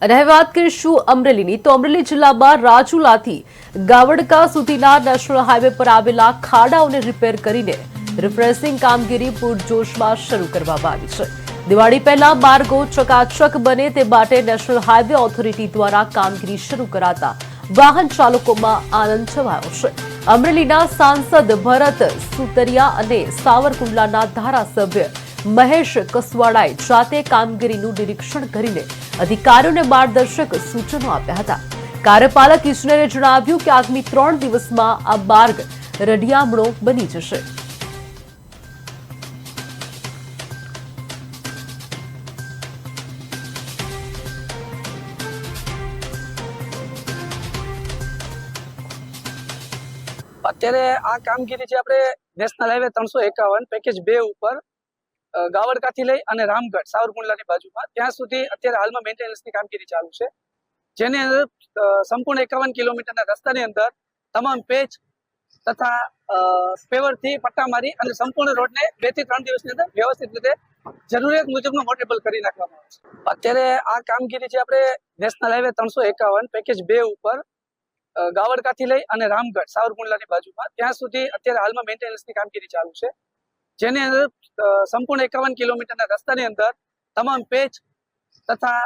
અને હવે વાત કરીશું અમરેલીની તો અમરેલી જિલ્લામાં રાજુલાથી ગાવડકા સુધીના નેશનલ હાઈવે પર આવેલા ખાડાઓને રિપેર કરીને રિફ્રેશિંગ કામગીરી પૂરજોશમાં શરૂ કરવામાં આવી છે। દિવાળી પહેલા માર્ગો ચકાચક બને તે માટે નેશનલ હાઈવે ઓથોરિટી દ્વારા કામગીરી શરૂ કરાતા વાહન ચાલકોમાં આનંદ છવાયો છે। અમરેલીના સાંસદ ભરત સુતરિયા અને સાવરકુંડલાના ધારાસભ્ય મહેશ કસવાડાએ જાતે કામગીરીનું નિરીક્ષણ કરીને અધિકારીઓને માર્ગદર્શક સૂચનો આપ્યા હતા। કાર્યપાલક ઇજનેરે જણાવ્યું કે આગામી 3 દિવસમાં આ માર્ગ રડિયામણો બની જશે। અત્યારે આ કામગીરી છે આપણે નેશનલ હાઈવે 351 પેકેજ 2 ઉપર ગાવડકાથી લઈ અને રામગઢ સાવરકુંડલાની બાજુમાં ત્યાં સુધી અત્યારે હાલમાં મેન્ટેનન્સની કામગીરી ચાલુ છે, જેની અંદર સંપૂર્ણ 51 કિલોમીટરના રસ્તાની અંદર તમામ પેચ તથા પેવરથી પટ્ટા મારી અને સંપૂર્ણ રોડને 2 થી 3 દિવસની અંદર વ્યવસ્થિત રીતે જરૂરિયાત મુજબનો મોટેબલ કરી નાખવામાં આવશે। અત્યારે આ કામગીરી છે આપણે નેશનલ હાઈવે 351 પેકેજ 2 ઉપર ગાવડકાથી લઈ અને રામગઢ સાવરકુંડલાની બાજુમાં ત્યાં સુધી અત્યારે હાલમાં મેન્ટેનન્સની કામગીરી ચાલુ છે, જેની અંદર સંપૂર્ણ 51 કિલોમીટરના રસ્તાની અંદર તમામ પેચ તથા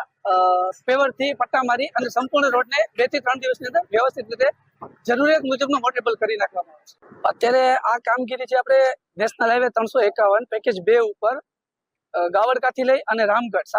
પેવરથી પટ્ટા મારી અને સંપૂર્ણ રોડને 2 થી 3 દિવસની અંદર વ્યવસ્થિત રીતે જરૂરિયાત મુજબનો મોટેબલ કરી નાખવામાં આવશે। અત્યારે આ કામગીરી છે આપણે નેશનલ હાઈવે 351 પેકેજ 2 ઉપર ગાવડકાથી લઈ અને રામગઢ